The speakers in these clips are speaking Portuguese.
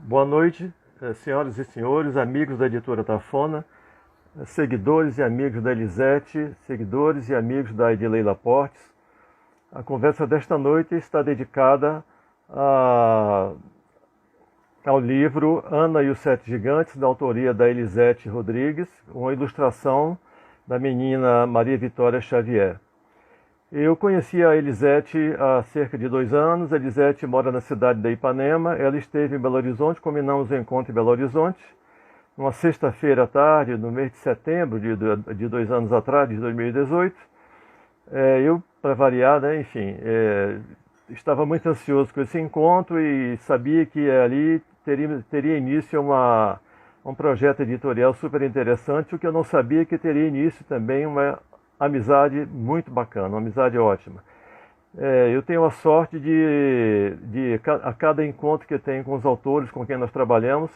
Boa noite, senhoras e senhores, amigos da editora Tafona, seguidores e amigos da Elisete, seguidores e amigos da Edilei Laportes. A conversa desta noite está dedicada ao livro Ana e os Sete Gigantes, da autoria da Elisete Rodrigues, uma ilustração da menina Maria Vitória Xavier. Eu conheci a Elisete há cerca de 2 anos. A Elisete mora na cidade de Ipanema. Ela esteve em Belo Horizonte, combinamos o encontro em Belo Horizonte. Uma sexta-feira à tarde, no mês de setembro de 2 anos atrás, de 2018. Eu, para variar, né, enfim, estava muito ansioso com esse encontro e sabia que ali teria início um projeto editorial super interessante, o que eu não sabia que teria início também uma amizade muito bacana, uma amizade ótima. Eu tenho a sorte a cada encontro que eu tenho com os autores com quem nós trabalhamos,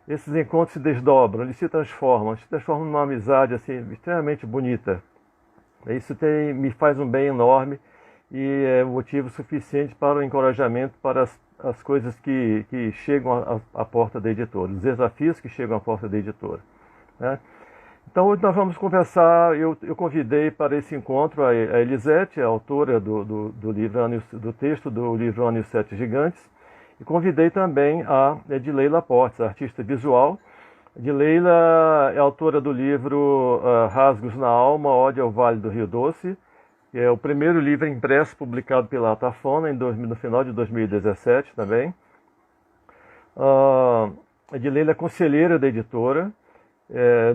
esses encontros se desdobram, eles se transformam numa amizade assim, extremamente bonita. Isso me faz um bem enorme e é motivo suficiente para o encorajamento para as coisas que chegam à porta da editora, os desafios que chegam à porta da editora, né? Então hoje nós vamos conversar. Eu convidei para esse encontro a Elisete, a autora do texto do livro Ana e os Sete Gigantes, e convidei também a Edilei Laportes, a artista visual. Edileila é autora do livro Rasgos na Alma, Ode ao Vale do Rio Doce, que é o primeiro livro impresso publicado pela Tafona no final de 2017 também. Edileila é conselheira da editora.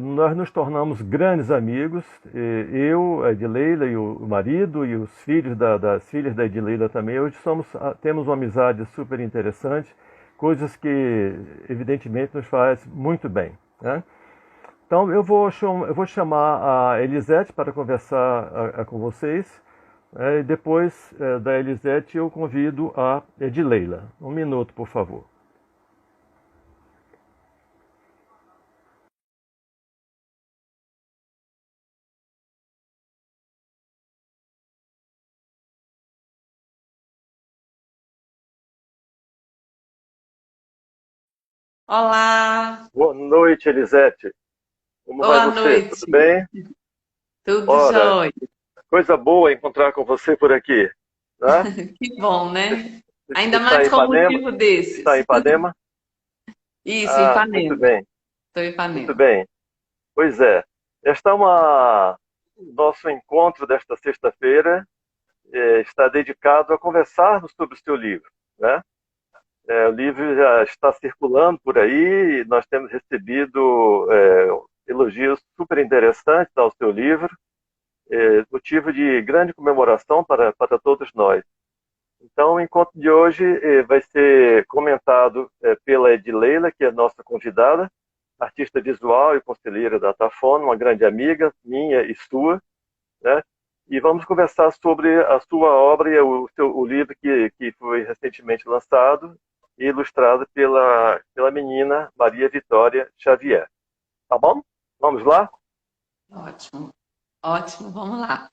Nós nos tornamos grandes amigos, eu, a Edileila e o marido e os filhos das filhas da Edileila também. Hoje temos uma amizade super interessante, coisas que evidentemente nos faz muito bem, né? Então eu vou chamar a Elisete para conversar com vocês, e depois da Elisete eu convido a Edileila. 1 minuto, por favor. Olá, Boa noite, Elisete. Como vai boa você? Tudo noite. bem? Tudo Ora, jóia? coisa boa encontrar com você por aqui, né? Que bom, Você né? você Ainda está em mais com Ipanema? motivo Está em desses. Ipanema? Isso, em Ah, muito Ipanema. bem, Estou em muito Ipanema. bem. Pois é, esta é nosso encontro desta sexta-feira está dedicado a conversarmos sobre o seu livro, né? O livro já está circulando por aí e nós temos recebido elogios super interessantes ao seu livro, motivo de grande comemoração para todos nós. Então, o encontro de hoje vai ser comentado pela Edileila, que é nossa convidada, artista visual e conselheira da Tafona, uma grande amiga minha e sua, né? E vamos conversar sobre a sua obra e o livro que foi recentemente lançado e ilustrado pela menina Maria Vitória Xavier. Tá bom? Vamos lá? Ótimo, ótimo, vamos lá.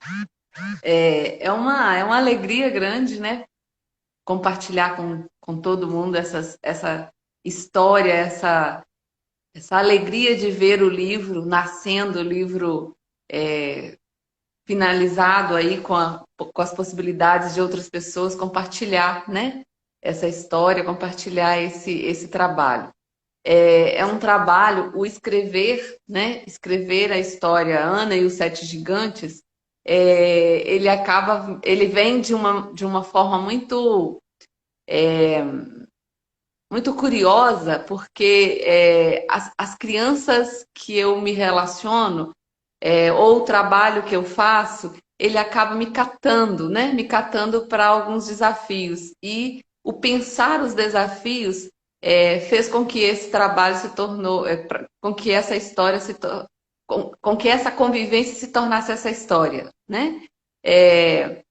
É uma alegria grande, né? Compartilhar com todo mundo essa história, essa alegria de ver o livro nascendo, o livro é, finalizado aí com as possibilidades de outras pessoas compartilhar, né? Essa história, compartilhar esse trabalho. É um trabalho, o escrever, né? Escrever a história Ana e os Sete Gigantes, ele vem de uma forma muito curiosa, porque as crianças que eu me relaciono, ou o trabalho que eu faço, ele acaba me catando, né? Me catando para alguns desafios. E o pensar os desafios fez com que esse trabalho se tornou, com que essa história com que essa convivência se tornasse essa história, né? É,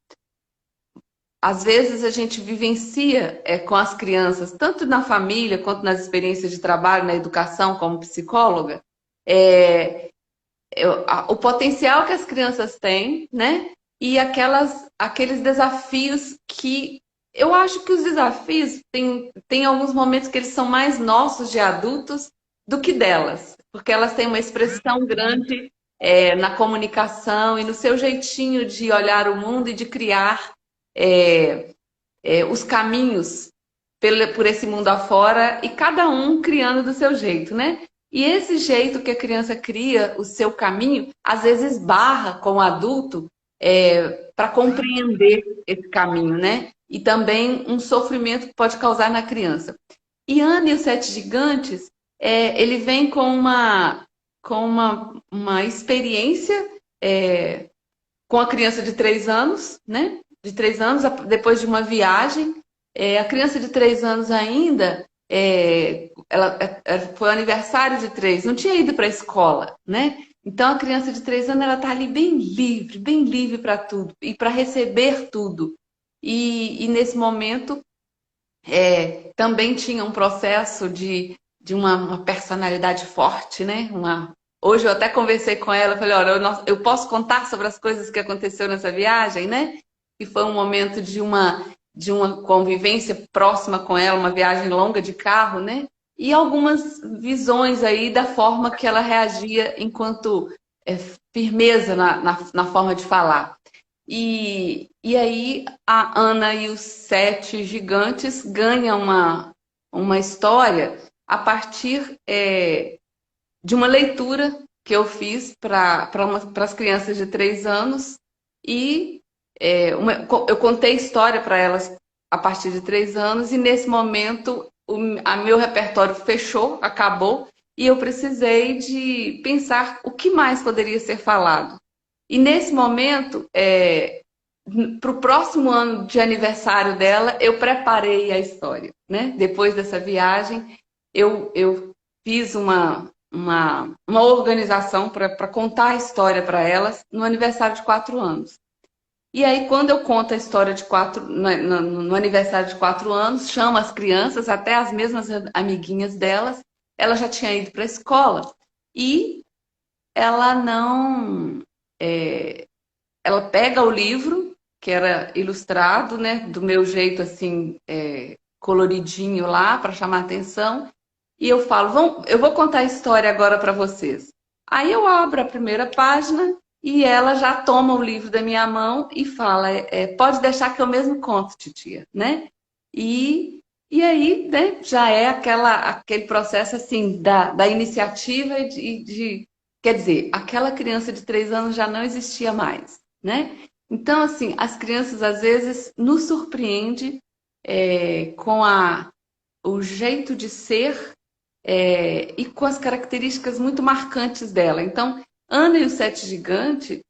Às vezes a gente vivencia com as crianças, tanto na família quanto nas experiências de trabalho, na educação, como psicóloga, é, o potencial que as crianças têm, né? E aqueles desafios que Eu acho que os desafios tem alguns momentos que eles são mais nossos de adultos do que delas, porque elas têm uma expressão grande na comunicação e no seu jeitinho de olhar o mundo e de criar é, os caminhos por esse mundo afora e cada um criando do seu jeito, né? E esse jeito que a criança cria o seu caminho, às vezes barra com o adulto para compreender esse caminho, né? E também um sofrimento que pode causar na criança. E Ana e os Sete Gigantes, ele vem com uma experiência com a criança de 3 anos, né? De 3 anos, depois de uma viagem. A criança de 3 anos ainda, foi o aniversário de 3, não tinha ido para a escola, né? Então a criança de 3 anos ela está ali bem livre para tudo e para receber tudo. E nesse momento também tinha um processo de uma personalidade forte, né? Hoje eu até conversei com ela, falei, olha, eu posso contar sobre as coisas que aconteceu nessa viagem, né? Que foi um momento de uma convivência próxima com ela, uma viagem longa de carro, né? E algumas visões aí da forma que ela reagia enquanto firmeza na forma de falar. E aí a Ana e os Sete Gigantes ganham uma história a partir de uma leitura que eu fiz para as crianças de 3 anos e eu contei história para elas a partir de 3 anos e nesse momento meu repertório fechou, acabou e eu precisei de pensar o que mais poderia ser falado. E nesse momento, para o próximo ano de aniversário dela, eu preparei a história, né? Depois dessa viagem, eu fiz uma organização para contar a história para elas no aniversário de 4 anos. E aí, quando eu conto a história no aniversário de 4 anos, chamo as crianças, até as mesmas amiguinhas delas, ela já tinha ido para a escola e ela não. Ela pega o livro, que era ilustrado, né, do meu jeito assim, coloridinho lá, para chamar atenção, e eu falo, eu vou contar a história agora para vocês. Aí eu abro a primeira página e ela já toma o livro da minha mão e fala, pode deixar que eu mesmo conto, titia, né? E aí, né, já é aquele processo assim da iniciativa quer dizer, aquela criança de 3 anos já não existia mais, né? Então, assim, as crianças às vezes nos surpreendem com o jeito de ser e com as características muito marcantes dela. Então, Ana e os Sete Gigantes,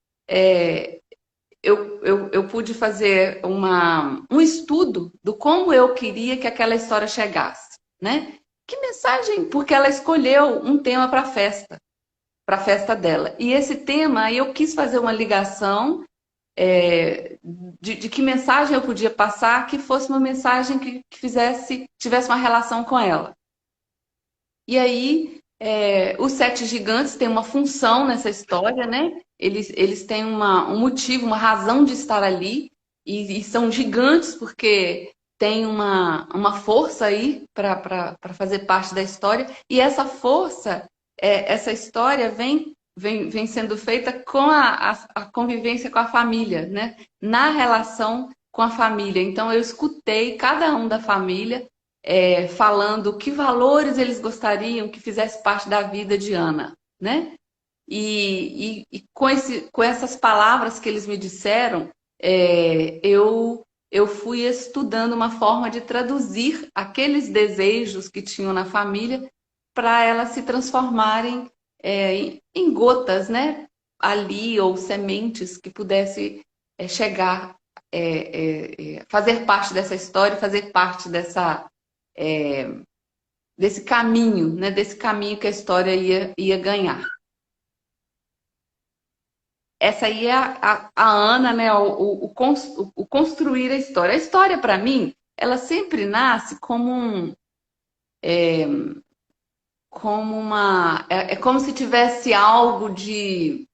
eu pude fazer um estudo do como eu queria que aquela história chegasse, né? Que mensagem? Porque ela escolheu um tema para a festa dela. E esse tema, aí eu quis fazer uma ligação de que mensagem eu podia passar que fosse uma mensagem que tivesse uma relação com ela. E aí, os Sete Gigantes têm uma função nessa história, né? Eles têm um motivo, uma razão de estar ali, e são gigantes porque tem uma força aí para fazer parte da história, e essa força, essa história vem sendo feita com a convivência com a família, né? Na relação com a família. Então, eu escutei cada um da família falando que valores eles gostariam que fizesse parte da vida de Ana, né? E com essas palavras que eles me disseram, eu fui estudando uma forma de traduzir aqueles desejos que tinham na família para elas se transformarem em gotas, né? Ali, ou sementes que pudesse chegar, fazer parte dessa história, fazer parte desse caminho, né? Desse caminho que a história ia ganhar. Essa aí é a Ana, né? O construir a história. A história, para mim, ela sempre nasce como uma. É como se tivesse algo que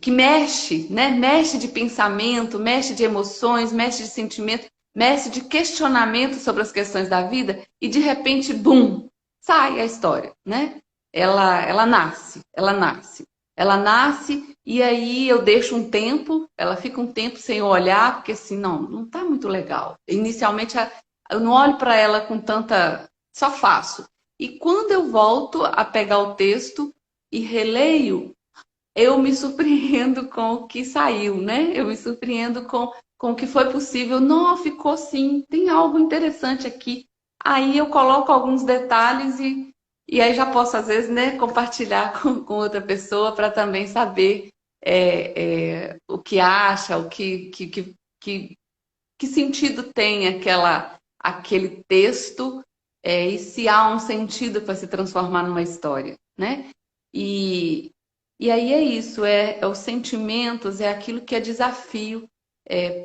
mexe, né? Mexe de pensamento, mexe de emoções, mexe de sentimento. mexe de questionamento sobre as questões da vida e de repente, bum, sai a história, né? Ela nasce, ela nasce. Ela nasce e aí eu deixo um tempo, ela fica um tempo sem eu olhar, porque assim, não tá muito legal. Inicialmente eu não olho para ela com tanta, só faço. E quando eu volto a pegar o texto e releio, eu me surpreendo com o que saiu, né? Eu me surpreendo com o que foi possível. Não, ficou sim, tem algo interessante aqui. Aí eu coloco alguns detalhes e aí já posso, às vezes, né, compartilhar com outra pessoa para também saber o que acha, que sentido tem aquele texto, e se há um sentido para se transformar numa história, né? E, e aí é isso, é os sentimentos, é aquilo que é desafio,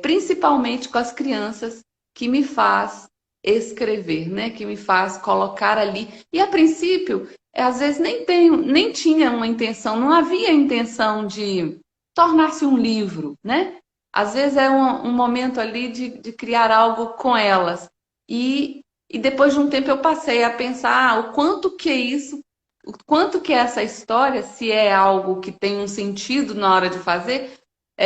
principalmente com as crianças, que me faz escrever, né? Que me faz colocar ali. E a princípio, às vezes nem tinha uma intenção, não havia intenção de tornar-se um livro, né? Às vezes é um momento ali de criar algo com elas. E depois de um tempo eu passei a pensar o quanto que é isso, o quanto que é essa história, se é algo que tem um sentido na hora de fazer,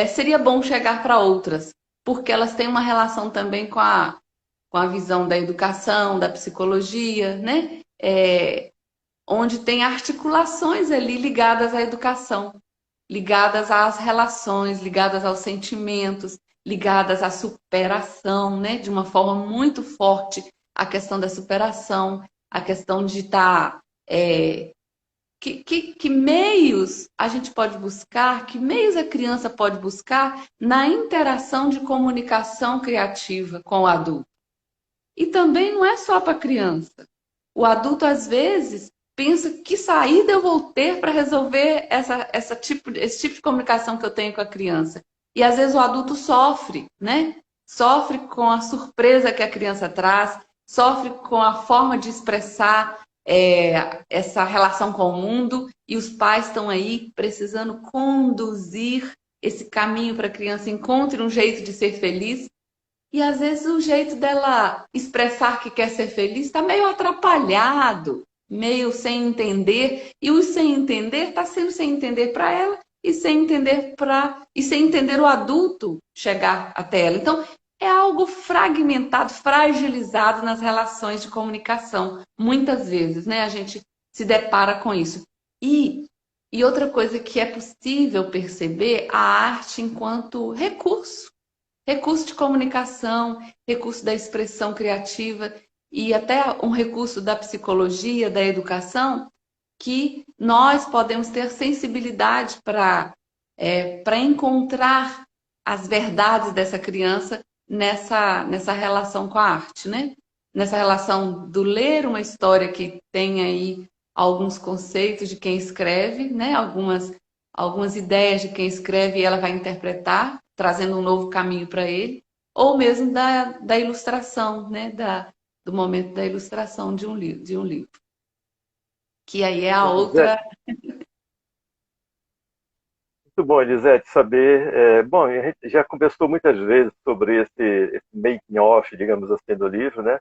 seria bom chegar para outras, porque elas têm uma relação também com a visão da educação, da psicologia, né? Onde tem articulações ali ligadas à educação, ligadas às relações, ligadas aos sentimentos, ligadas à superação, né? De uma forma muito forte, a questão da superação, a questão de estar. Que meios a gente pode buscar, que meios a criança pode buscar na interação de comunicação criativa com o adulto. E também não é só para a criança. O adulto, às vezes, pensa que saída eu vou ter para resolver esse tipo de comunicação que eu tenho com a criança. E às vezes o adulto sofre, né? Sofre com a surpresa que a criança traz, sofre com a forma de expressar essa relação com o mundo, e os pais estão aí precisando conduzir esse caminho para a criança encontre um jeito de ser feliz. E às vezes o jeito dela expressar que quer ser feliz está meio atrapalhado, meio sem entender, e o sem entender está sendo sem entender para ela e sem entender o adulto chegar até ela. Então, é algo fragmentado, fragilizado nas relações de comunicação. Muitas vezes, né, a gente se depara com isso. E, e outra coisa que é possível perceber, a arte enquanto recurso de comunicação, recurso da expressão criativa e até um recurso da psicologia, da educação, que nós podemos ter sensibilidade para encontrar as verdades dessa criança nessa relação com a arte, né? Nessa relação do ler uma história que tem aí alguns conceitos de quem escreve, né? Algumas ideias de quem escreve e ela vai interpretar, trazendo um novo caminho para ele, ou mesmo da ilustração, né? Do momento da ilustração de um livro. Que aí é a Elisete, outra. muito bom, Elisete, saber. Bom, a gente já conversou muitas vezes sobre esse making off, digamos assim, do livro, né?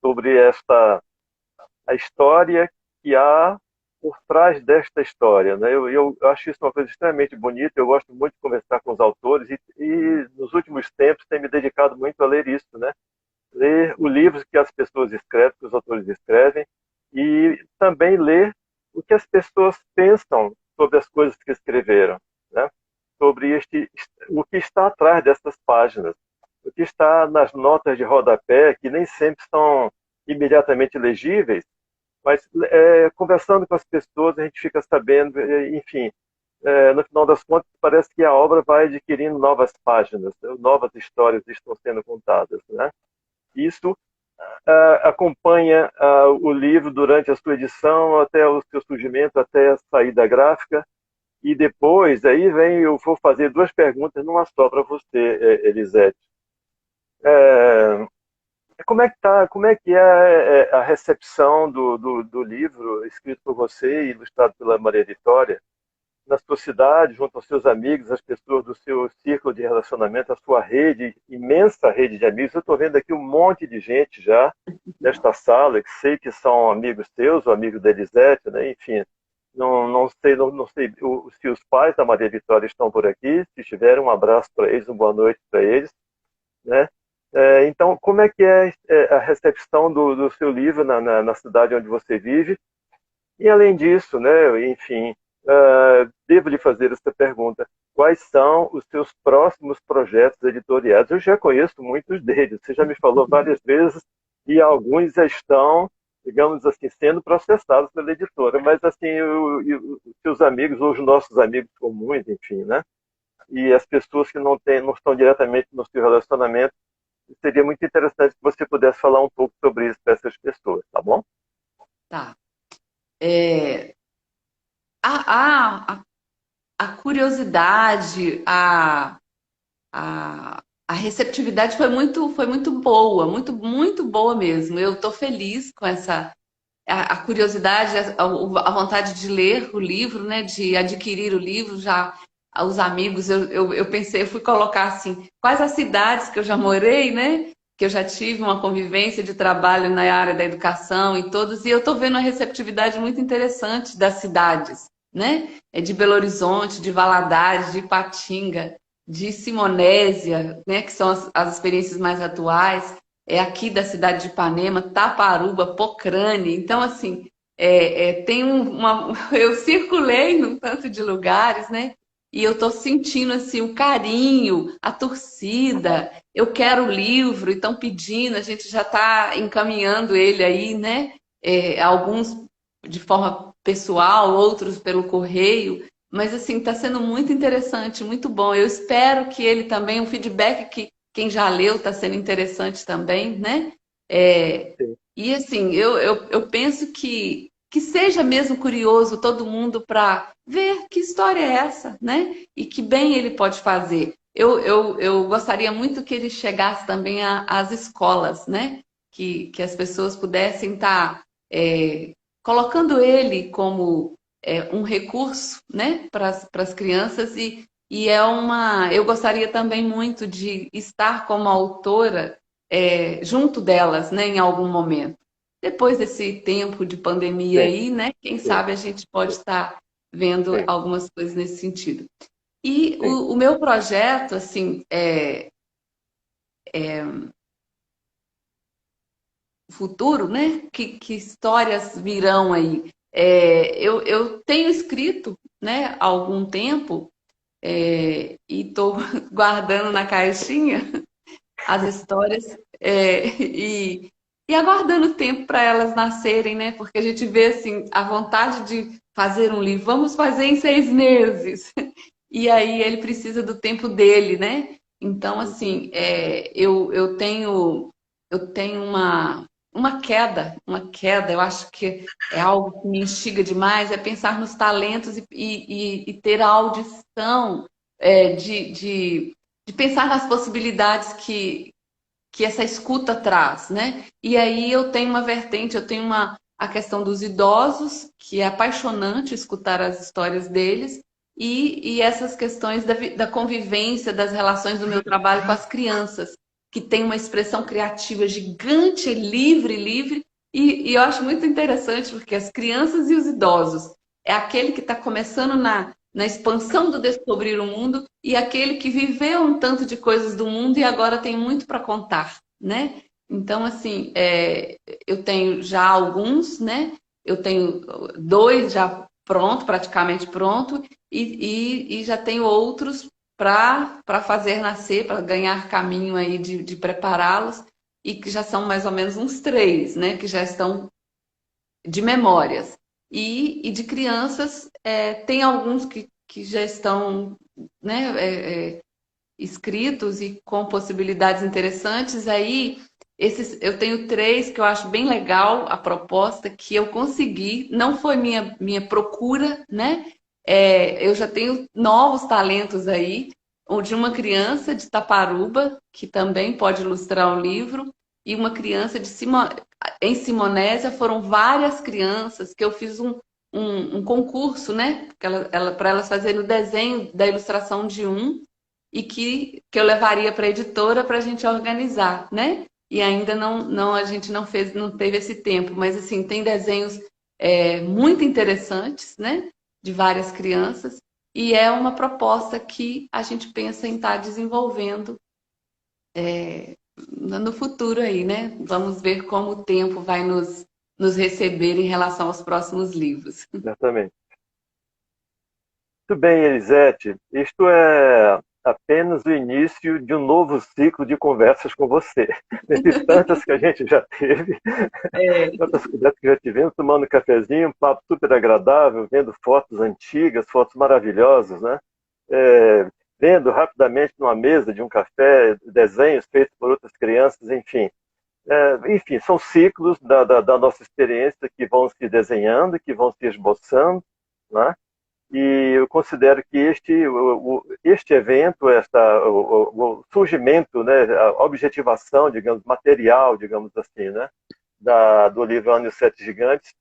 Sobre a história que há por trás desta história, né? Eu acho isso uma coisa extremamente bonita. Eu gosto muito de conversar com os autores e nos últimos tempos tenho me dedicado muito a ler isso, né? Ler o livro que as pessoas escrevem, que os autores escrevem, e também ler o que as pessoas pensam sobre as coisas que escreveram, né? Sobre o que está atrás dessas páginas, o que está nas notas de rodapé, que nem sempre são imediatamente legíveis, mas conversando com as pessoas a gente fica sabendo, enfim, no final das contas parece que a obra vai adquirindo novas páginas, novas histórias estão sendo contadas, né? Isso acompanha o livro durante a sua edição, até o seu surgimento, até a saída gráfica. E depois, aí vem, eu vou fazer duas perguntas numa só para você, Elisete. É, como é que é a recepção do livro escrito por você e ilustrado pela Maria Vitória? na sua cidade, junto aos seus amigos, as pessoas do seu círculo de relacionamento, a sua rede, imensa rede de amigos. Eu estou vendo aqui um monte de gente já nesta sala, que sei que são amigos teus, ou amigos da Elisete, né? Enfim, não sei se os pais da Maria Vitória estão por aqui. Se estiverem, um abraço para eles, uma boa noite para eles, né? Então, como é que é a recepção do seu livro na cidade onde você vive? E além disso, né, enfim, devo lhe fazer essa pergunta: quais são os seus próximos projetos editoriais? Eu já conheço muitos deles, você já me falou várias vezes, e alguns já estão, digamos assim, sendo processados pela editora, mas assim, os seus amigos, ou os nossos amigos comuns, enfim, né? E as pessoas que não estão diretamente no seu relacionamento, seria muito interessante que você pudesse falar um pouco sobre isso para essas pessoas, tá bom? Tá. É, a, a, a curiosidade, a receptividade foi muito boa, muito boa mesmo. Eu estou feliz com a curiosidade, a vontade de ler o livro, né, de adquirir o livro. Já os amigos, eu pensei, eu fui colocar assim, quais as cidades que eu já morei, né, que eu já tive uma convivência de trabalho na área da educação e todos, e eu estou vendo uma receptividade muito interessante das cidades, né, de Belo Horizonte, de Valadares, de Ipatinga, de Simonésia, né, que são as experiências mais atuais, aqui da cidade de Ipanema, Taparuba, Pocrane. Então, assim, tem eu circulei num tanto de lugares, né? E eu estou sentindo assim o carinho, a torcida. Eu quero o livro, e estão pedindo, a gente já está encaminhando ele aí, né? Alguns de forma pessoal, outros pelo correio. Mas assim, está sendo muito interessante, muito bom. Eu espero que ele também, um feedback que quem já leu está sendo interessante também, né? É, Sim, e assim, eu penso que seja mesmo curioso todo mundo para ver que história é essa, né? E que bem ele pode fazer. Eu gostaria muito que ele chegasse também às escolas, né? Que as pessoas pudessem estar colocando ele como um recurso, né? Para as crianças e eu gostaria também muito de estar como autora junto delas, né, em algum momento. Depois desse tempo de pandemia sim, aí, né, quem sim, sabe a gente pode estar vendo sim, algumas coisas nesse sentido. E sim. o meu projeto, assim, futuro, né, que histórias virão aí? Eu tenho escrito, né, há algum tempo, e estou guardando na caixinha as histórias e aguardando o tempo para elas nascerem, né? Porque a gente vê assim a vontade de fazer um livro, vamos fazer em 6 meses, e aí ele precisa do tempo dele, né? Então assim, eu tenho uma queda. Eu acho que é algo que me instiga demais, é pensar nos talentos e ter a audição de pensar nas possibilidades que essa escuta traz, né? E aí eu tenho uma vertente, eu tenho a questão dos idosos, que é apaixonante escutar as histórias deles, e essas questões da convivência, das relações do meu trabalho com as crianças, que tem uma expressão criativa gigante, livre, e eu acho muito interessante, porque as crianças e os idosos é aquele que está começando na expansão do descobrir o mundo e aquele que viveu um tanto de coisas do mundo e agora tem muito para contar, né? Então, assim, eu tenho já alguns, né? Eu tenho 2 já pronto, praticamente pronto, e já tenho outros para fazer nascer, para ganhar caminho aí de prepará-los, e que já são mais ou menos uns 3, né? Que já estão de memórias. E de crianças, tem alguns que já estão, né, escritos e com possibilidades interessantes. Aí, eu tenho 3 que eu acho bem legal a proposta, que eu consegui, não foi minha procura, né? Eu já tenho novos talentos aí, de uma criança de Taparuba, que também pode ilustrar um livro, e uma criança em Simonésia. Foram várias crianças que eu fiz um um concurso, né? Para elas fazerem o desenho da ilustração de um e que eu levaria para a editora para a gente organizar, né? E ainda a gente não fez, não teve esse tempo, mas assim, tem desenhos muito interessantes, né? De várias crianças, e é uma proposta que a gente pensa em estar desenvolvendo no futuro aí, né? Vamos ver como o tempo vai nos receber em relação aos próximos livros. Certamente. Muito bem, Elisete. Isto é apenas o início de um novo ciclo de conversas com você. Dentre tantas que a gente já teve, É. tantas conversas que já tivemos, tomando um cafezinho, um papo super agradável, vendo fotos antigas, fotos maravilhosas, né? É, vendo rapidamente numa mesa de um café desenhos feitos por outras crianças, enfim. Enfim, são ciclos da nossa experiência que vão se desenhando, que vão se esboçando, né? E eu considero que este evento, o surgimento, né, a objetivação, digamos, material, digamos assim, né, do livro Ana e os Sete Gigantes,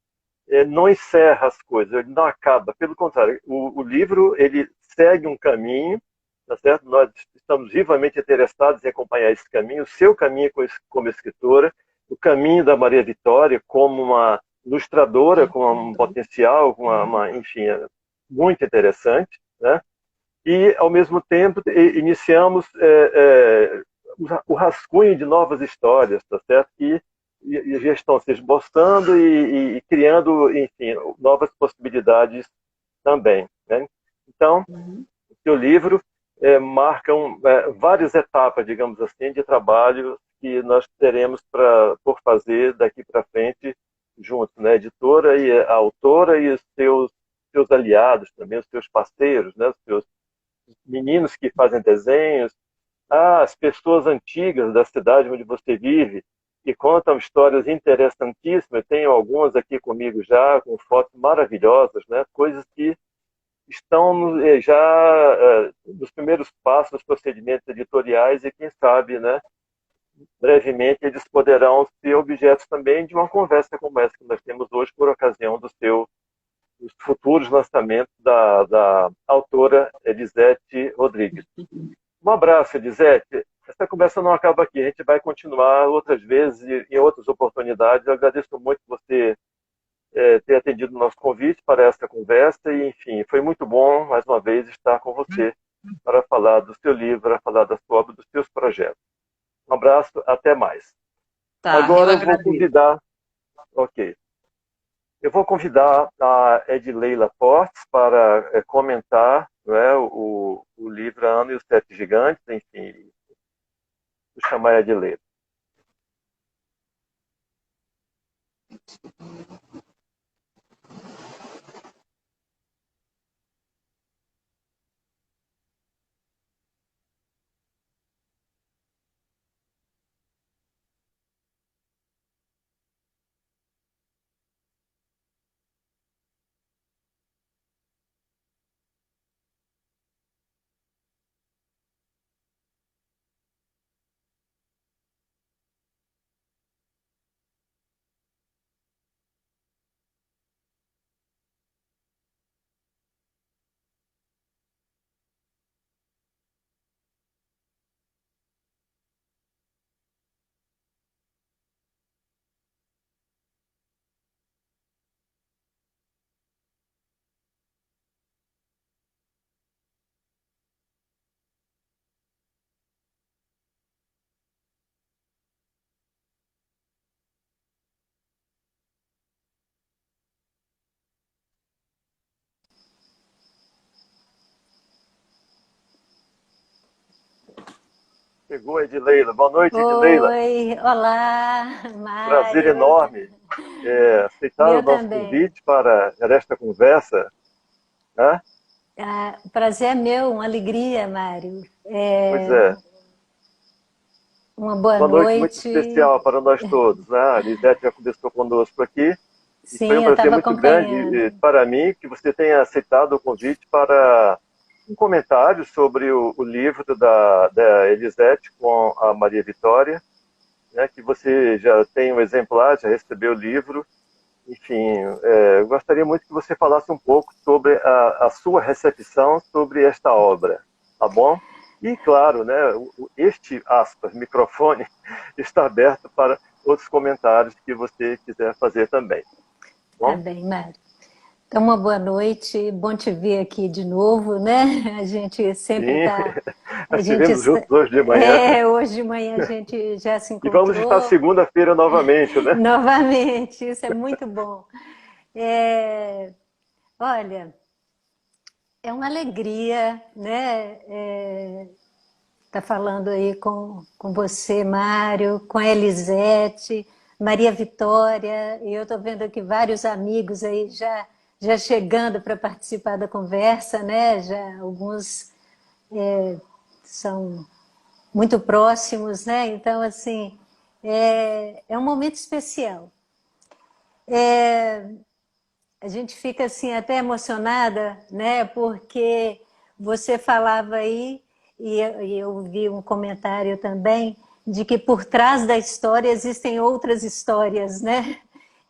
não encerra as coisas, ele não acaba. Pelo contrário, o livro ele segue um caminho, tá certo? Nós estamos vivamente interessados em acompanhar esse caminho, o seu caminho como escritora, o caminho da Maria Vitória como uma ilustradora com um potencial, com enfim, muito interessante, né? E, ao mesmo tempo, iniciamos o rascunho de novas histórias, tá certo? E já estão se esboçando e criando, enfim, novas possibilidades também, né? Então, o seu livro marca várias etapas, digamos assim, de trabalho que nós teremos por fazer daqui para frente juntos, né? A editora e a autora e os seus aliados também, os seus parceiros, né? Os seus meninos que fazem desenhos, as pessoas antigas da cidade onde você vive, que contam histórias interessantíssimas. Tenho algumas aqui comigo já, com fotos maravilhosas, né? Coisas que estão já nos primeiros passos dos procedimentos editoriais e, quem sabe, né, brevemente eles poderão ser objetos também de uma conversa como essa que nós temos hoje por ocasião dos futuros lançamentos da autora Elisete Rodrigues. Um abraço, Elisete. Essa conversa não acaba aqui, a gente vai continuar outras vezes e em outras oportunidades. Eu agradeço muito você ter atendido o nosso convite para essa conversa e, enfim, foi muito bom, mais uma vez, estar com você para falar do seu livro, para falar da sua obra, dos seus projetos. Um abraço, até mais. Tá, eu Agora eu vou agradeço. convidar, ok, eu vou convidar a Edileila Portes para comentar, né, o livro A Ana e os Sete Gigantes, enfim, vou chamar a Edileila. Chegou a Edileila. Boa noite, Edileila. Oi, olá, Prazer Mário. enorme aceitar o Meu nosso também. convite para esta conversa, né? O prazer é meu, uma alegria, Mário. Pois é, Uma boa uma noite muito noite. especial para nós todos, né? A Lisete já conversou conosco aqui e foi um Sim, eu prazer estava muito grande acompanhando. para mim que você tenha aceitado o convite para um comentário sobre o livro da Elisete com a Maria Vitória, né? Que você já tem um exemplar, já recebeu o livro enfim, eu gostaria muito que você falasse um pouco sobre a sua recepção sobre esta obra, tá bom? E, claro, né, este, aspas, microfone está aberto para outros comentários que você quiser fazer também, tá Tá bom? bem, Mário. Então, uma boa noite, bom te ver aqui de novo, né? A gente sempre Sim, está. A nós gente estivemos juntos hoje de manhã hoje de manhã a gente já se e vamos estar encontrou segunda-feira novamente, né? novamente, isso é muito bom. É, olha, é uma alegria, né? Tá falando aí com você, Mário, com a Elisete, Maria Vitória, e eu estou vendo aqui vários amigos aí já chegando para participar da conversa, né? Já alguns são muito próximos, né? Então, assim, é um momento especial. A gente fica assim até emocionada, né? Porque você falava aí, e eu vi um comentário também, de que por trás da história existem outras histórias, né?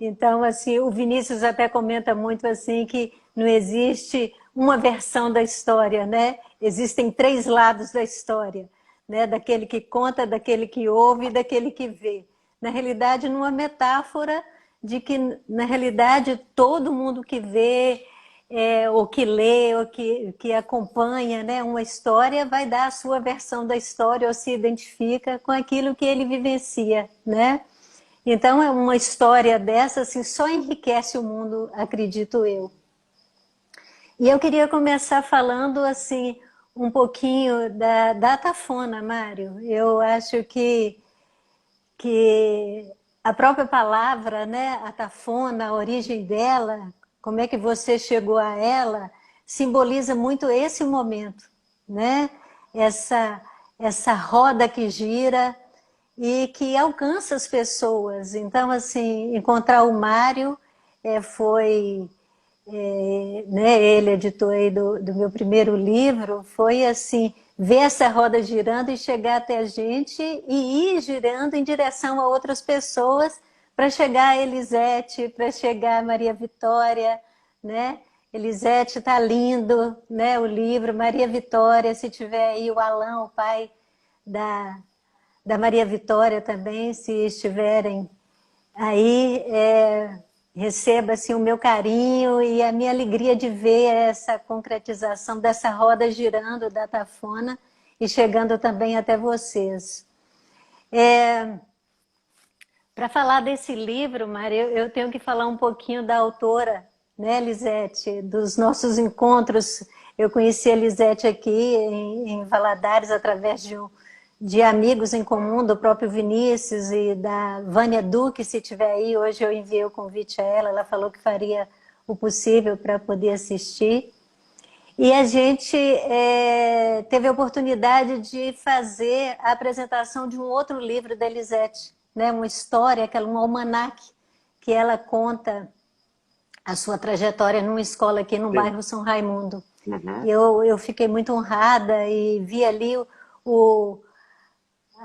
Então, assim, o Vinícius até comenta muito assim que não existe uma versão da história, né? Existem três lados da história, né? Daquele que conta, daquele que ouve e daquele que vê. Na realidade, numa metáfora de que, na realidade, todo mundo que vê, ou que lê, ou que acompanha, né, uma história, vai dar a sua versão da história ou se identifica com aquilo que ele vivencia, né? Então, é uma história dessa, assim, só enriquece o mundo, acredito eu. E eu queria começar falando, assim, um pouquinho da Tafona, Mário. Eu acho que a própria palavra, né, a tafona, a origem dela, como é que você chegou a ela, simboliza muito esse momento, né? Essa roda que gira e que alcança as pessoas. Então, assim, encontrar o Mário foi, né, ele editou aí do meu primeiro livro, foi assim, ver essa roda girando e chegar até a gente e ir girando em direção a outras pessoas para chegar a Elisete, para chegar a Maria Vitória, né? Elisete tá lindo, né? O livro Maria Vitória, se tiver aí o Alan, o pai da, da Maria Vitória também, se estiverem aí, receba assim, o meu carinho e a minha alegria de ver essa concretização dessa roda girando da Tafona e chegando também até vocês. Para falar desse livro, Maria, eu tenho que falar um pouquinho da autora, né, Lisete, dos nossos encontros. Eu conheci a Lisete aqui em Valadares através de amigos em comum, do próprio Vinícius e da Vânia Duque, se estiver aí. Hoje eu enviei o convite a ela, ela falou que faria o possível para poder assistir. E a gente teve a oportunidade de fazer a apresentação de um outro livro da Elisete, né? Uma história, um almanaque, que ela conta a sua trajetória numa escola aqui no Sim. bairro São Raimundo. Uhum. Eu fiquei muito honrada e vi ali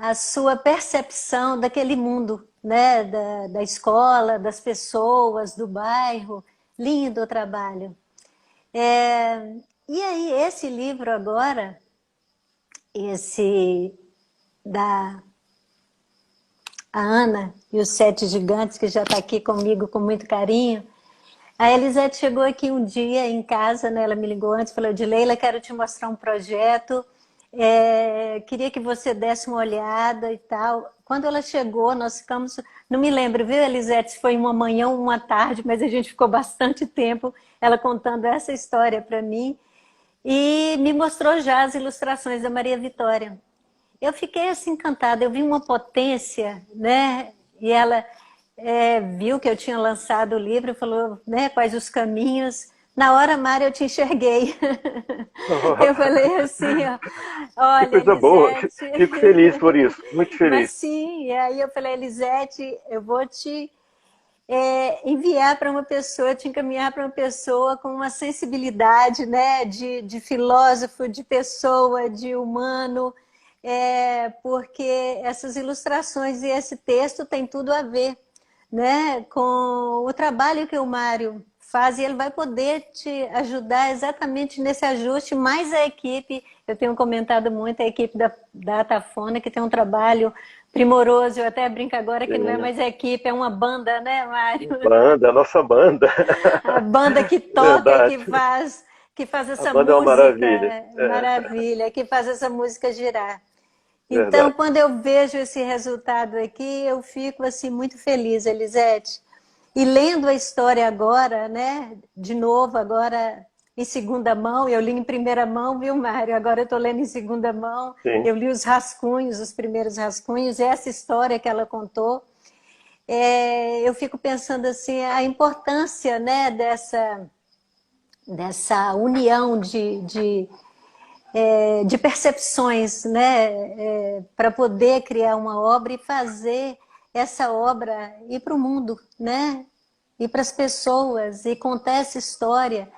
a sua percepção daquele mundo, né? Da escola, das pessoas, do bairro. Lindo o trabalho. E aí, esse livro agora, esse da Ana e os Sete Gigantes, que já está aqui comigo com muito carinho, a Elisete chegou aqui um dia em casa, né? Ela me ligou antes e falou, Dileila, quero te mostrar um projeto, queria que você desse uma olhada e tal. Quando ela chegou, nós ficamos, não me lembro, viu, Elisete, se foi uma manhã ou uma tarde, mas a gente ficou bastante tempo, ela contando essa história para mim, e me mostrou já as ilustrações da Maria Vitória. Eu fiquei assim encantada, eu vi uma potência, né? E ela viu que eu tinha lançado o livro e falou, né, quais os caminhos. Na hora, Mari, eu te enxerguei. Eu falei assim, ó, Que olha, coisa boa, Elisete. fico feliz por isso, muito Mas feliz. sim, e aí eu falei, Elisete, eu vou te enviar para uma pessoa, te encaminhar para uma pessoa com uma sensibilidade, né, de filósofo, de pessoa, de humano, porque essas ilustrações e esse texto tem tudo a ver, né, com o trabalho que o Mário faz, e ele vai poder te ajudar exatamente nesse ajuste, mais a equipe, eu tenho comentado muito, a equipe da Atafona, que tem um trabalho primoroso, eu até brinco agora que não é mais equipe, é uma banda, né, Mário? Banda, a nossa banda. A banda que toca e Verdade. que faz A essa banda é uma música, maravilha. maravilha, que faz essa música girar. Então, Verdade. quando eu vejo esse resultado aqui, eu fico assim muito feliz, Elisete. E lendo a história agora, né, de novo, agora em segunda mão, eu li em primeira mão, viu, Mário? Agora eu estou lendo em segunda mão, Sim. eu li os rascunhos, os primeiros rascunhos, essa história que ela contou. Eu fico pensando assim, a importância, né, dessa união de percepções, né, para poder criar uma obra e fazer essa obra ir para o mundo, né, ir para as pessoas e contar essa história.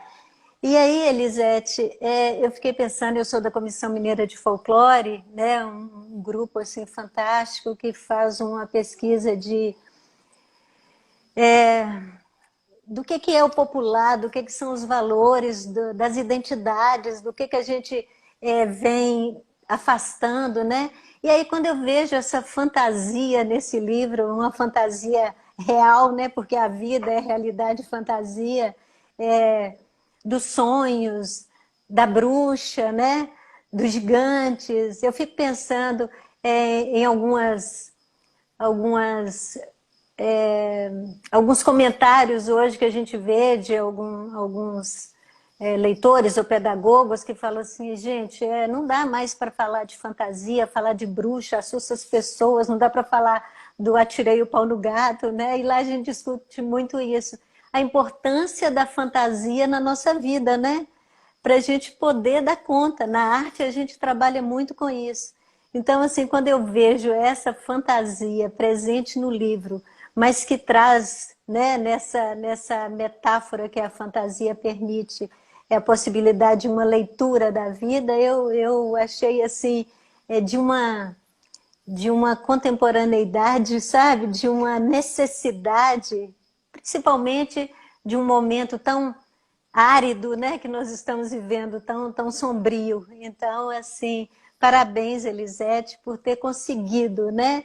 E aí, Elisete, eu fiquei pensando, eu sou da Comissão Mineira de Folclore, né, um grupo assim fantástico que faz uma pesquisa do que é o popular, do que são os valores, das identidades, do que a gente vem afastando, né? E aí quando eu vejo essa fantasia nesse livro, uma fantasia real, né? Porque a vida é realidade e fantasia, dos sonhos, da bruxa, né? Dos gigantes. Eu fico pensando em alguns comentários hoje que a gente vê de alguns leitores ou pedagogos que falam assim, gente, não dá mais para falar de fantasia, falar de bruxa, assusta as pessoas, não dá para falar do atirei o pau no gato, né? E lá a gente discute muito isso. A importância da fantasia na nossa vida, né? Para a gente poder dar conta. Na arte a gente trabalha muito com isso. Então, assim, quando eu vejo essa fantasia presente no livro, mas que traz, né, nessa metáfora que a fantasia permite, a possibilidade de uma leitura da vida, eu achei, assim, de uma contemporaneidade, sabe? De uma necessidade, principalmente de um momento tão árido, né, que nós estamos vivendo, tão sombrio. Então, assim, parabéns, Elisete, por ter conseguido, né,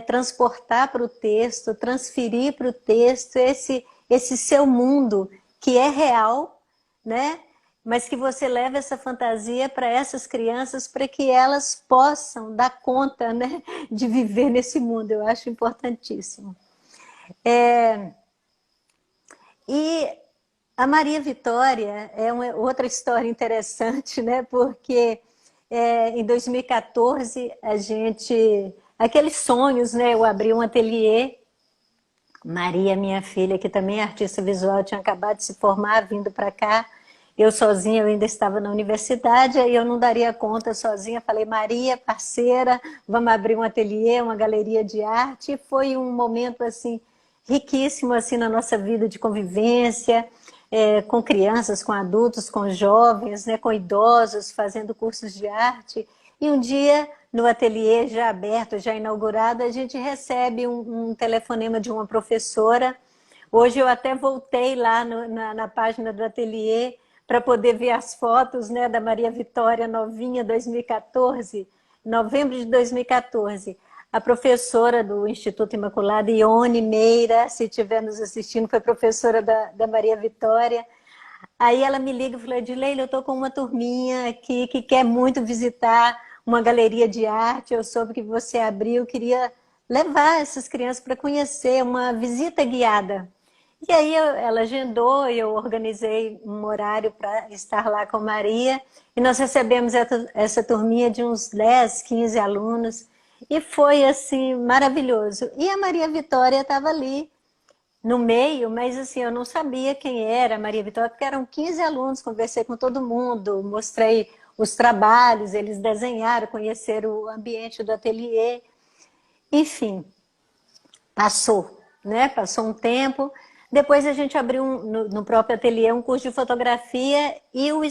transportar para o texto, transferir para o texto esse seu mundo que é real, né, mas que você leva essa fantasia para essas crianças para que elas possam dar conta, né, de viver nesse mundo. Eu acho importantíssimo. E a Maria Vitória é outra história interessante, né? Porque em 2014 aqueles sonhos, né? Eu abri um ateliê. Maria, minha filha, que também é artista visual, tinha acabado de se formar, vindo para cá. Eu sozinha, eu ainda estava na universidade, aí eu não daria conta sozinha. Falei, Maria, parceira, vamos abrir um ateliê, uma galeria de arte. E foi um momento assim riquíssimo assim na nossa vida de convivência, com crianças, com adultos, com jovens, né, com idosos, fazendo cursos de arte. E um dia, no ateliê já aberto, já inaugurado, a gente recebe um telefonema de uma professora. Hoje eu até voltei lá na página do ateliê para poder ver as fotos, né, da Maria Vitória novinha, 2014, novembro de 2014. A professora do Instituto Imaculada, Ione Meira, se estiver nos assistindo, foi professora da Maria Vitória. Aí ela me liga e falou, Edileila, eu estou com uma turminha aqui que quer muito visitar uma galeria de arte, eu soube que você abriu, queria levar essas crianças para conhecer uma visita guiada. E aí ela agendou, eu organizei um horário para estar lá com Maria, e nós recebemos essa turminha de uns 10, 15 alunos, e foi assim, maravilhoso. E a Maria Vitória estava ali, no meio, mas assim, eu não sabia quem era a Maria Vitória, porque eram 15 alunos, conversei com todo mundo, mostrei os trabalhos, eles desenharam, conheceram o ambiente do ateliê, enfim, passou, né? Passou um tempo, depois a gente abriu no próprio ateliê um curso de fotografia e o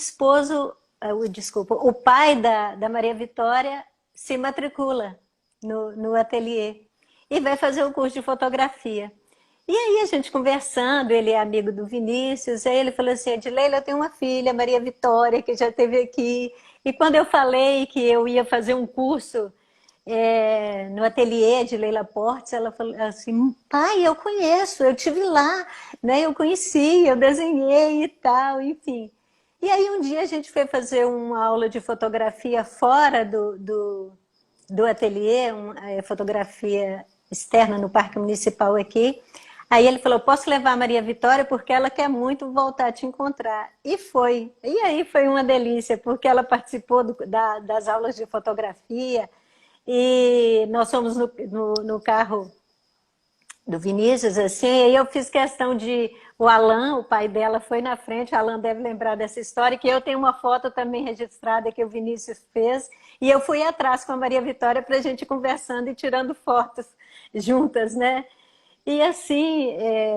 pai da Maria Vitória se matricula no ateliê e vai fazer o curso de fotografia. E aí a gente conversando, ele é amigo do Vinícius, aí ele falou assim, Edileila, eu tenho uma filha, Maria Vitória, que já esteve aqui. E quando eu falei que eu ia fazer um curso no ateliê de Leila Portes, ela falou assim, pai, eu conheço, eu tive lá, né? Eu conheci, eu desenhei e tal, enfim. E aí um dia a gente foi fazer uma aula de fotografia fora do ateliê, fotografia externa no Parque Municipal aqui. Aí ele falou, posso levar a Maria Vitória porque ela quer muito voltar a te encontrar. E foi. E aí foi uma delícia, porque ela participou das aulas de fotografia e nós fomos no carro do Vinícius, assim, e eu fiz questão de... O Alan, o pai dela, foi na frente, o Alan deve lembrar dessa história, que eu tenho uma foto também registrada que o Vinícius fez, e eu fui atrás com a Maria Vitória para a gente conversando e tirando fotos juntas, né? E assim,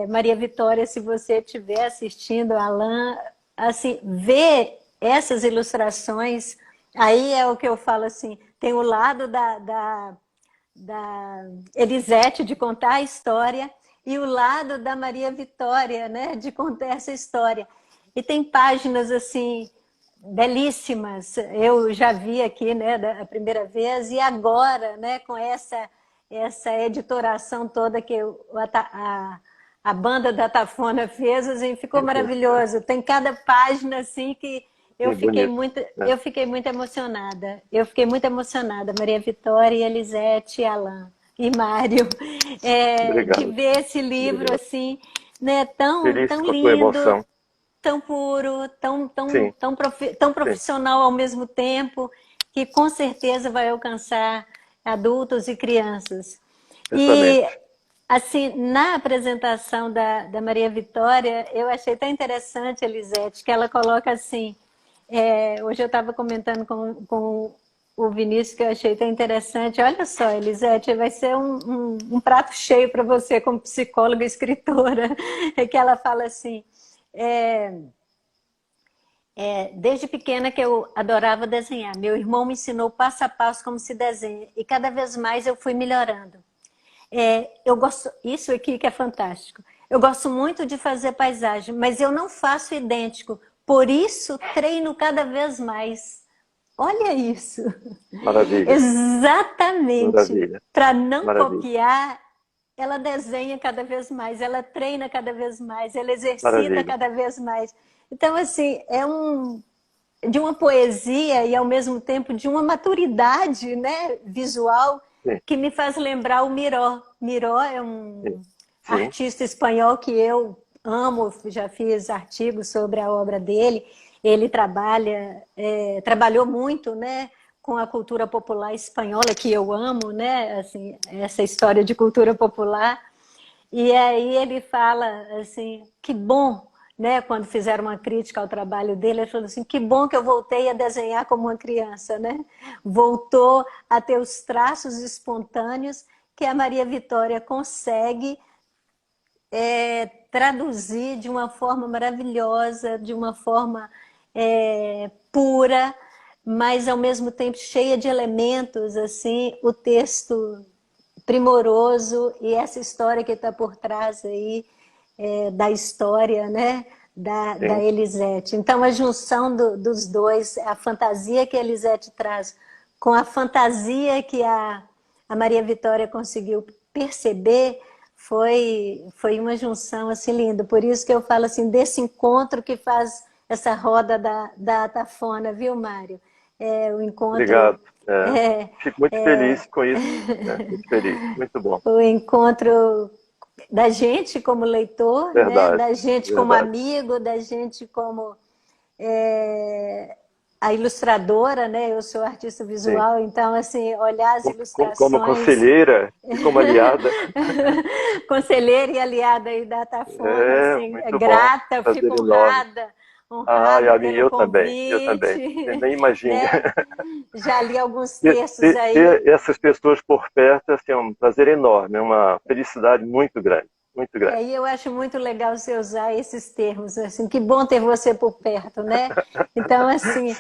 Maria Vitória, se você estiver assistindo, Alan, assim, ver essas ilustrações, aí é o que eu falo assim, tem o lado da Elisete de contar a história e o lado da Maria Vitória, né, de contar essa história. E tem páginas assim belíssimas. Eu já vi aqui, né, a primeira vez e agora, né, com essa editoração toda que a banda da Tafona fez, assim, ficou maravilhoso. Tem cada página assim que eu fiquei muito emocionada. Eu fiquei muito emocionada, Maria Vitória, Elisete, Alan e Mário, de ver esse livro assim, né, tão lindo, tão puro, tão profissional ao mesmo tempo, que com certeza vai alcançar adultos e crianças. Exatamente. E assim, na apresentação da Maria Vitória, eu achei tão interessante, Elisete, que ela coloca assim, hoje eu estava comentando com o Vinícius, que eu achei tão interessante. Olha só, Elisete, vai ser um prato cheio para você como psicóloga e escritora, que ela fala assim, desde pequena que eu adorava desenhar. Meu irmão me ensinou passo a passo como se desenha, e cada vez mais eu fui melhorando. Eu gosto, isso aqui que é fantástico, eu gosto muito de fazer paisagem, mas eu não faço idêntico, por isso treino cada vez mais. Olha isso! Maravilha! Exatamente! Para não copiar, ela desenha cada vez mais, ela treina cada vez mais, ela exercita cada vez mais. Então, assim, de uma poesia e, ao mesmo tempo, de uma maturidade, né, visual, que me faz lembrar o Miró. Miró é um artista espanhol que eu amo, já fiz artigos sobre a obra dele. Ele trabalhou muito, né, com a cultura popular espanhola, que eu amo, né, assim, essa história de cultura popular. E aí ele fala assim, que bom, né, quando fizeram uma crítica ao trabalho dele, ele falou assim, que bom que eu voltei a desenhar como uma criança, né? Voltou a ter os traços espontâneos que a Maria Vitória consegue traduzir de uma forma maravilhosa, de uma forma pura, mas ao mesmo tempo cheia de elementos, assim, o texto primoroso e essa história que está por trás aí, da história, né, da Elisete. Então, a junção dos dois, a fantasia que a Elisete traz com a fantasia que a Maria Vitória conseguiu perceber, foi uma junção assim linda. Por isso que eu falo assim, desse encontro que faz essa roda da Tafona, viu, Mário? O encontro... Obrigado. Fico muito feliz com isso. Muito feliz, muito bom. O encontro da gente como leitor, né? Da gente como amigo, da gente como a ilustradora, né? Eu sou artista visual, então, assim, olhar as ilustrações... Como conselheira e como aliada. Conselheira e aliada aí da Tafona, assim, grata, fico honrada. Eu também. Você nem imagina. Né? Já li alguns textos aí. Ter essas pessoas por perto assim, é um prazer enorme, é uma felicidade muito grande. Muito grande. E eu acho muito legal você usar esses termos, assim, que bom ter você por perto, né? Então, assim,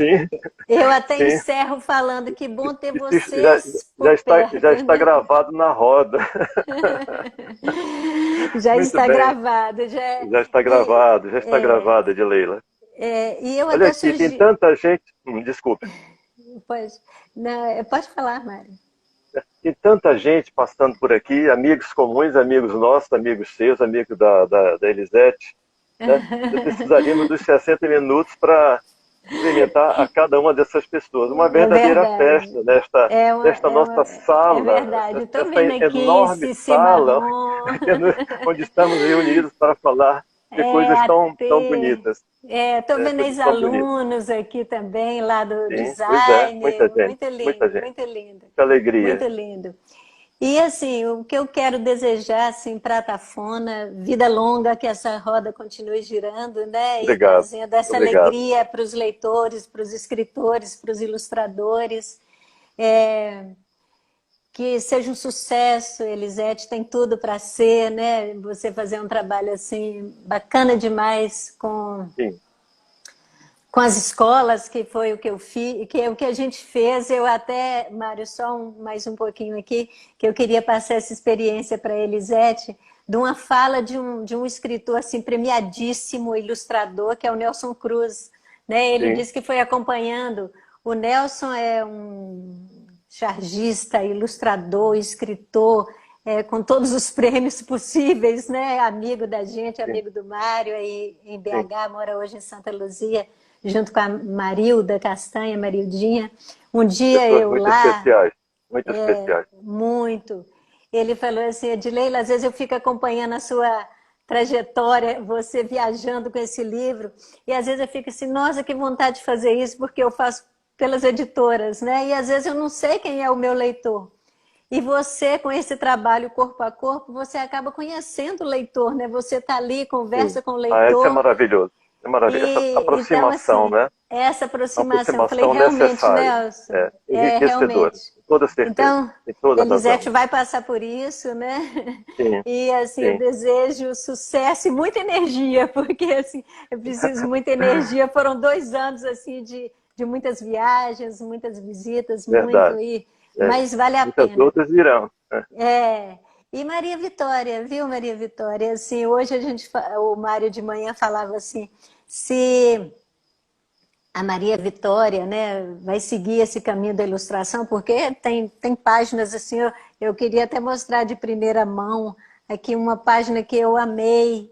eu até encerro falando que bom ter vocês por perto. Já está gravado na roda. Já Muito está bem. gravado. Já está gravado, já está gravado, Edileila. E eu Olha até aqui, tem sugiro... tanta gente... Desculpe. Pode falar, Mário. Tem tanta gente passando por aqui, amigos comuns, amigos nossos, amigos seus, amigos da Elisete, né? Eu precisaríamos dos 60 minutos para cumprimentar a cada uma dessas pessoas. Uma É verdadeira verdade. festa nesta nossa É sala, verdade. Estou essa vendo aqui enorme Cici sala Marrom. onde estamos reunidos para falar de coisas tão bonitas. Estou vendo Coisas tão bonitas. ex-alunos aqui também, lá do Sim, pois é, design. muita gente, Muito muita lindo, gente. muito lindo. Muita alegria. Muito lindo. E assim, o que eu quero desejar assim, para a Tafona, vida longa, que essa roda continue girando, né? E Obrigado, trazendo essa obrigado. alegria para os leitores, para os escritores, para os ilustradores. Que seja um sucesso, Elisete, tem tudo para ser, né? Você fazer um trabalho assim bacana demais Sim. com as escolas, que foi o que eu fiz, que é o que a gente fez. Eu até, Mário, só mais um pouquinho aqui, que eu queria passar essa experiência para a Elisete, de uma fala de um escritor assim, premiadíssimo, ilustrador, que é o Nelson Cruz. Né? Ele Sim. disse que foi acompanhando. O Nelson é um chargista, ilustrador, escritor, com todos os prêmios possíveis, né? Amigo da gente, Sim. amigo do Mário, aí em Sim. BH, mora hoje em Santa Luzia, junto com a Marilda Castanha, Marildinha. Um dia Pessoas eu muito lá... especiais, muito especiais. Muito. Ele falou assim, Edileila, às vezes eu fico acompanhando a sua trajetória, você viajando com esse livro, e às vezes eu fico assim, nossa, que vontade de fazer isso, porque eu faço pelas editoras, né? E às vezes eu não sei quem é o meu leitor. E você, com esse trabalho corpo a corpo, você acaba conhecendo o leitor, né? Você está ali, Sim. conversa com o Isso é leitor, maravilhoso. É maravilhoso. Essa e então, aproximação, assim, né? essa Uma aproximação, eu falei, aproximação realmente, necessária, Nelson, enriquecedora, realmente. com toda certeza, Então, tem toda a razão. Elisete vai passar por isso, né? Sim, E, assim, eu sim. desejo sucesso e muita energia, porque, assim, eu preciso muita energia. Foram 2 anos, assim, de muitas viagens, muitas visitas, Verdade. mas vale a Muitas pena. outras virão. E Maria Vitória, viu, Maria Vitória? Assim, hoje o Mário de manhã falava assim, se a Maria Vitória, né, vai seguir esse caminho da ilustração, porque tem páginas assim, eu queria até mostrar de primeira mão aqui uma página que eu amei,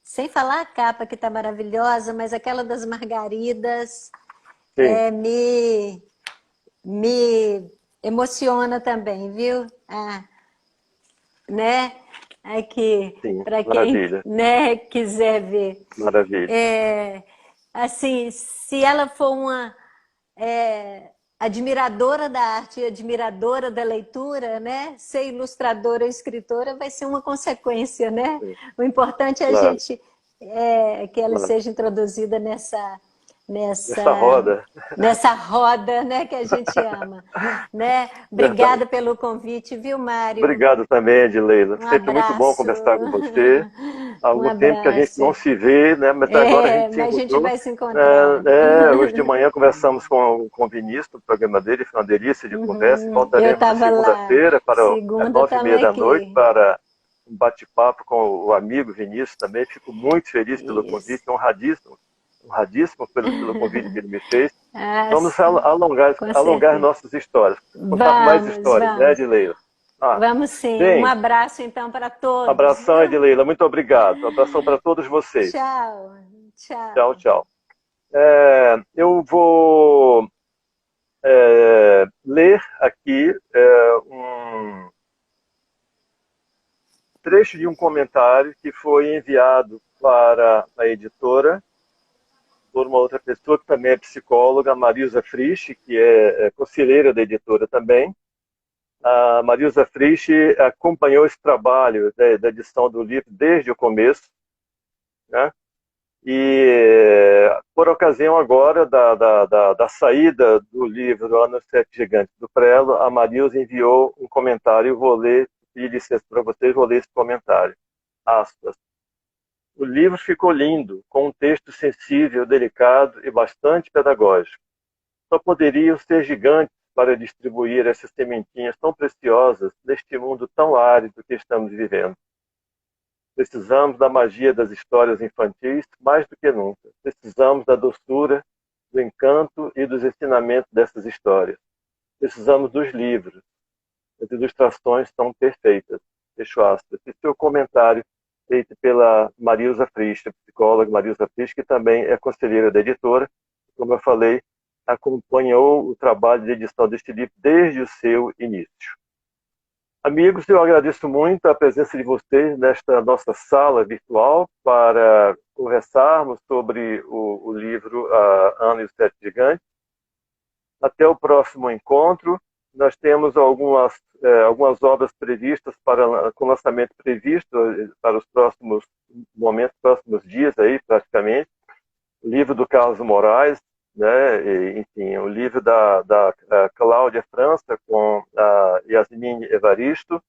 sem falar a capa que está maravilhosa, mas aquela das margaridas Sim, me emociona também, viu? Né? Aqui, sim. para quem, Maravilha, né, quiser ver. maravilha. Assim, se ela for uma admiradora da arte, admiradora da leitura, né? Ser ilustradora ou escritora vai ser uma consequência, né? Sim, O importante é a claro, gente que ela claro. seja introduzida Nessa nessa, roda, nessa roda, né, que a gente ama, né? verdade. Obrigada pelo convite, viu, Mário? Obrigado também, Edileila. Um Sempre muito bom abraço, conversar com você. Há um algum tempo que a gente abraço. não se vê, né? Mas agora a gente se Mas a gente encontrou. vai se encontrar. Hoje de manhã conversamos com o Vinícius, no programa dele, foi uma delícia de conversa. Eu Voltaremos na estava lá. segunda-feira para às Segunda nove e estamos meia da noite aqui. para um bate-papo com o amigo Vinícius também. Fico muito feliz pelo Isso. convite, honradíssimo pelo convite que ele me fez. Vamos Sim, com alongar certeza. nossas histórias, contar mais Vamos, histórias, né, vamos. Edileila? Vamos sim. Um Bem, abraço, então, para todos, abração, viu? Edileila. Muito obrigado. Abração para todos vocês. Tchau, Tchau, tchau. tchau. Eu vou ler aqui um trecho de um comentário que foi enviado para a editora por uma outra pessoa que também é psicóloga, a Marisa Frisch, que é conselheira da editora também. A Marisa Frisch acompanhou esse trabalho da edição do livro desde o começo, né? E por ocasião agora da saída do livro Ana Sete Gigantes do Prelo, a Marilza enviou um comentário, eu vou ler, pedir licença para vocês, vou ler esse comentário. Aspas. O livro ficou lindo, com um texto sensível, delicado e bastante pedagógico. Só poderiam ser gigantes para distribuir essas sementinhas tão preciosas neste mundo tão árido que estamos vivendo. Precisamos da magia das histórias infantis mais do que nunca. Precisamos da doçura, do encanto e dos ensinamentos dessas histórias. Precisamos dos livros. As ilustrações são perfeitas. Fecho aspas. Esse é o comentário feito pela Marilza Frist, a psicóloga Marilza Frist, que também é conselheira da editora. Como eu falei, acompanhou o trabalho de edição deste livro desde o seu início. Amigos, eu agradeço muito a presença de vocês nesta nossa sala virtual para conversarmos sobre o livro Ana e os Sete Gigantes. Até o próximo encontro. Nós temos algumas obras previstas com lançamento previsto para os próximos momentos, próximos dias, aí, praticamente. O livro do Carlos Moraes, né? E, enfim, o livro da Cláudia França com a Yasmine Evaristo.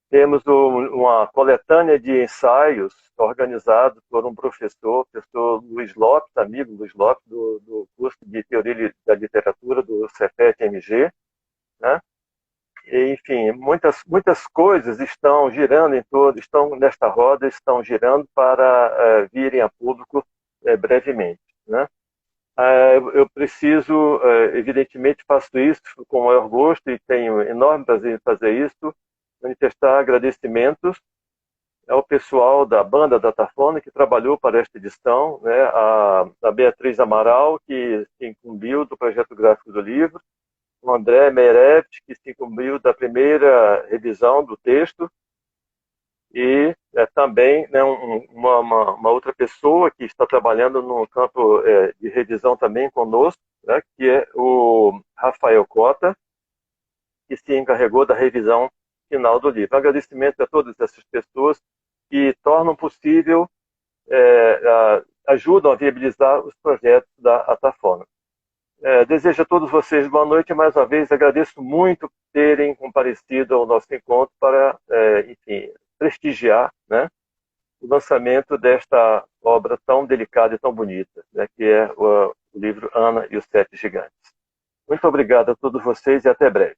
Temos uma coletânea de ensaios organizados por um professor Luiz Lopes, amigo Luiz Lopes, do curso de Teoria da Literatura do Cefet-MG, né? E, enfim, muitas coisas estão girando estão nesta roda, estão girando para virem a público brevemente, né? Eu preciso, evidentemente, faço isso com o maior gosto e tenho enorme prazer em fazer isso, manifestar agradecimentos ao pessoal da banda Datafone que trabalhou para esta edição, né? A Beatriz Amaral, que se incumbiu do projeto gráfico do livro, o André Meireft, que se incumbiu da primeira revisão do texto, e também, né, uma outra pessoa que está trabalhando no campo de revisão também conosco, né, que é o Rafael Cota, que se encarregou da revisão final do livro. Agradecimento a todas essas pessoas que tornam possível, ajudam a viabilizar os projetos da Atafona. Desejo a todos vocês boa noite. Mais uma vez, agradeço muito por terem comparecido ao nosso encontro para, enfim, prestigiar, né, o lançamento desta obra tão delicada e tão bonita, né, que é o livro Ana e os Sete Gigantes. Muito obrigado a todos vocês e até breve.